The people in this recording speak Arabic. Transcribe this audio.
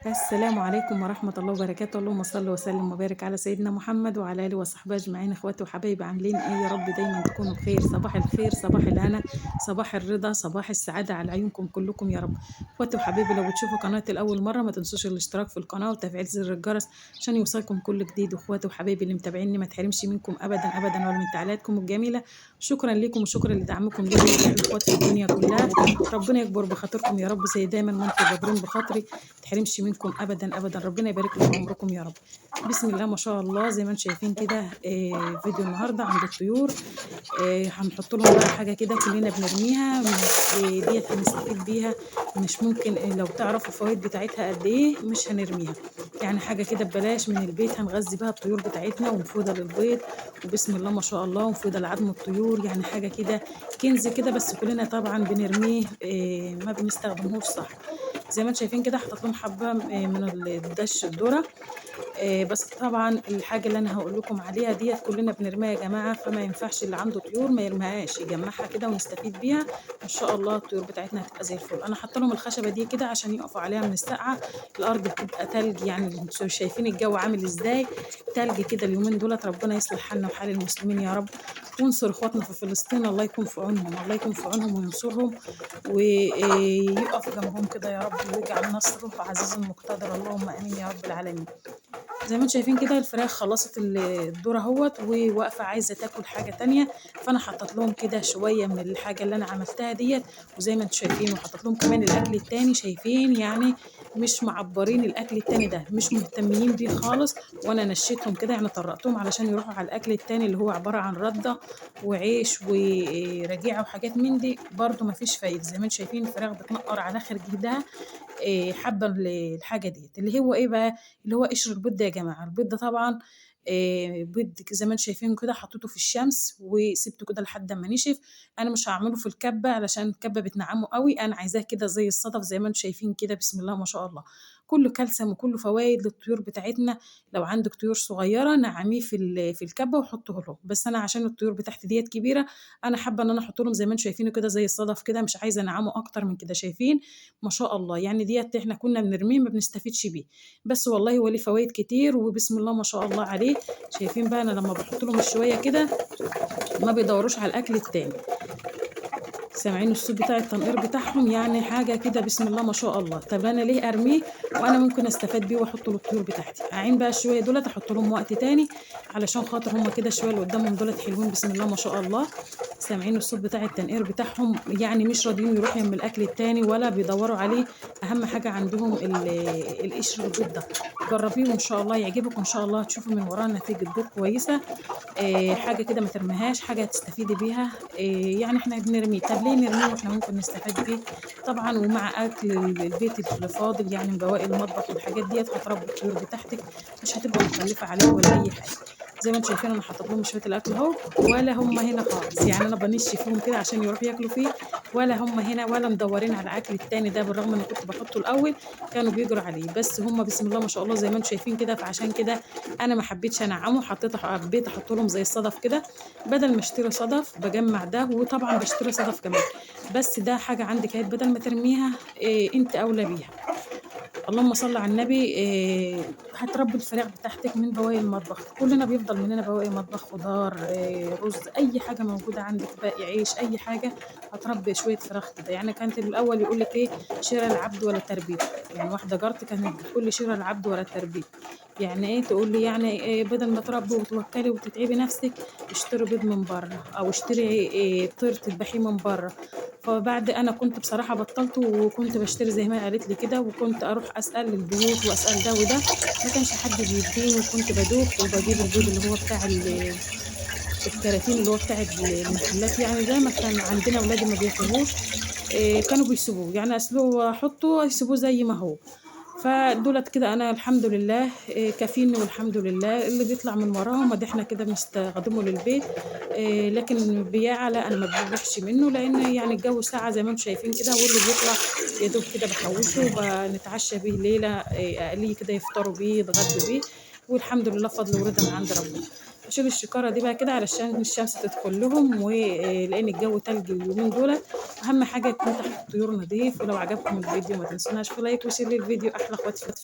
السلام عليكم ورحمة الله وبركاته. اللهم صل وسلم وبارك على سيدنا محمد وعلى آله وصحبه أجمعين. إخواتي وحبايبي عاملين إيه؟ يا رب دايما تكونوا بخير. صباح الخير، صباح الهنا، صباح الرضا، صباح السعادة على عيونكم كلكم يا رب. إخواتي وحبايبي، لو بتشوفوا قناتي لأول مرة ما تنسوش الاشتراك في القناة وتفعيل زر الجرس عشان يوصلكم كل جديد. وإخواتي وحبايبي اللي متابعيني ما تحرمش منكم أبدا أبدا ولا من تعليقاتكم الجميلة. شكرا لكم وشكرا لدعمكم لي ولكل الإخوات في الدنيا كلها. ربنا يكبر بخاطركم يا رب، زي دايما ما انتم جابرين بخاطري. تحرمش منكم ابدا ابدا، ربنا يبارك لكم عمركم يا رب. بسم الله ما شاء الله، زي ما انتم شايفين كده. فيديو النهارده عند الطيور. هنحط لهم بقى حاجه كده كلنا بنرميها. ديت هنستفيد بيها. مش ممكن لو تعرفوا الفوائد بتاعتها قد ايه مش هنرميها. يعني حاجه كده ببلاش من البيت هنغذي بها الطيور بتاعتنا ونفوده للبيض. وبسم الله ما شاء الله، ونفوده لعظم الطيور. يعني حاجه كده كنز كده، بس كلنا طبعا بنرميه، ما بنستخدمهوش صح. زي ما انتم شايفين كده حطيت لهم حبه من الدش الذره. بس طبعا الحاجه اللي انا هقول لكم عليها ديت كلنا بنرميها يا جماعه، فما ينفعش اللي عنده طيور ما يرميهاش، يجمعها كده ونستفيد بيها. ان شاء الله الطيور بتاعتنا هتبقى زي الفل. انا حاطه لهم الخشبه دي كده عشان يقفوا عليها من السقعه. الارض بتبقى تلج، يعني انتوا شايفين الجو عامل ازاي، تلج كده اليومين دولت. ربنا يصلح حالنا وحال المسلمين يا رب. وانصر اخواتنا في فلسطين، الله يكون في عونهم، الله يكون في عونهم وينصرهم ويقف جنبهم كده يا رب، ويجعل نصره عزيز مقتدر. اللهم امين يا رب العالمين. زي ما انتم شايفين كده الفراخ خلصت الدور اهوت، وواقفه عايزه تاكل حاجه تانية. فانا حطيت لهم كده شويه من الحاجه اللي انا عملتها ديت. وزي ما انتم شايفين وحطيت لهم كمان الاكل التاني، شايفين يعني مش معبرين الاكل التاني ده، مش مهتمين بيه خالص. وانا نشيتهم كده، يعني طرقتهم علشان يروحوا على الاكل التاني اللي هو عباره عن رده وعيش ورجيعه وحاجات من دي. برده ما فيش فايده. زي ما انتم شايفين الفراخ بتنقر على اخر جهدها. حابه الحاجه ديت اللي هو ايه بقى، اللي هو قشر البيض ده يا جماعه. البيض ده طبعا بيض زي ما انتم شايفين كده، حطيته في الشمس وسبته كده لحد ما نشف. انا مش هعمله في الكبه علشان الكبه بتنعمه قوي، انا عايزاه كده زي الصدف. زي ما انتم شايفين كده بسم الله ما شاء الله، كله كالسيوم وكله فوائد للطيور بتاعتنا. لو عندك طيور صغيره نعميه في الكبه وحطه له. بس انا عشان الطيور بتاعتي ديت كبيره، انا حابه ان انا احط لهم زي ما انتم شايفينه كده زي الصدف كده، مش عايزه انعمه اكتر من كده. شايفين ما شاء الله، يعني ديت احنا كنا بنرميه ما بنستفيدش بيه، بس والله هو ليه فوائد كتير وبسم الله ما شاء الله عليه. شايفين بقى انا لما بحط لهم الشويه كده ما بيدوروش على الاكل التاني. سامعين الصوت بتاع التنقير بتاعهم؟ يعني حاجه كده بسم الله ما شاء الله. طب انا ليه ارميه وانا ممكن استفاد بيه واحطه للطيور بتاعتي؟ اعين بقى الشويه دولت احط لهم وقت تاني، علشان خاطر هم كده الشويه اللي قدامهم دولت حلوين بسم الله ما شاء الله. سامعين الصوت بتاع التنقير بتاعهم؟ يعني مش راضيين يروحوا من الاكل التاني ولا بيدوروا عليه. اهم حاجه عندهم القشر البيض ده. جربيه وان شاء الله يعجبك، وان شاء الله هتشوفوا من وراه نتيجه بيض كويسه. حاجه كده ما ترميهاش، حاجه هتستفيدي بيها. يعني احنا بنرميه، طب ليه نرميه واحنا ممكن نستفاد بيه؟ طبعا ومع اكل البيت اللي فاضل، يعني من بواقي المطبخ والحاجات ديت هتربي الطيور بتاعتك، مش هتبقى مكلفه عليك ولا اي حاجه. زي ما انتم شايفين انا حاطط لهم شويه الاكل اهو، ولا هم هنا خالص. يعني انا بنش فيهم كده عشان يروحوا ياكلوا فيه، ولا هم هنا ولا مدورين على الاكل التاني ده. بالرغم ان كنت بحطه الاول كانوا بيجروا عليه، بس هم بسم الله ما شاء الله زي ما انتم شايفين كده. فعشان كده انا ما حبيتش انعمه، حبيت احط لهم زي الصدف كده. بدل ما اشتري صدف بجمع ده، وطبعا بشتري صدف كمان. بس ده حاجه عندك اهي، بدل ما ترميها انت اولى بيها. اللهم صل على النبي. هتربي الفراخ بتاعتك من بواقي المطبخ. كلنا بيفضل مننا بواقي مطبخ، خضار، رز، اي حاجه موجوده عندك، باقي عيش، اي حاجه. هتربي شويه فراخ كده. يعني كانت الاول يقول لك ايه، شراء العبد ولا تربيته. يعني واحده جارتي كانت بتقول لي شراء العبد ولا تربيته. يعني ايه؟ تقول لي يعني إيه، بدل ما تربي وتوكلي وتتعبي نفسك، اشتري بيض من بره او اشتري طير تذبحيه من بره. فبعد انا كنت بصراحه بطلت، وكنت بشتري زي ما قالت لي كده، وكنت اروح اسال البيوت واسال ده وده، ما كانش حد بيديني. وكنت بدوخ وبجيب البيض اللي هو بتاع الكراتين اللي هو بتاع المحلات. يعني ده ما كان عندنا اولادي ما بياكلوش. كانوا بيسيبوه، يعني اسلوه واحطه يسيبوه زي ما هو. فدولت كده انا الحمد لله كافيني، والحمد لله اللي بيطلع من وراهم ادي احنا كده بنستخدمه للبيت. لكن بياع لا، انا ما بجيبش منه، لان يعني الجو ساعه زي ما انتم شايفين كده، واللي بيطلع يا دوب كده بحوشه وبنتعشى بيه ليله. اقليه كده يفطروا بيه يتغدوا بيه. والحمد لله فضل ورضا من عند ربنا. اشيل الشكاره دي بقى كده علشان الشمس تدخل لهم، ولان الجو تلج اليومين دول. اهم حاجه يكون تحت الطيور نظيف. ولو عجبكم الفيديو ما تنسوناش في لايك وشير للفيديو. احلى اخواتي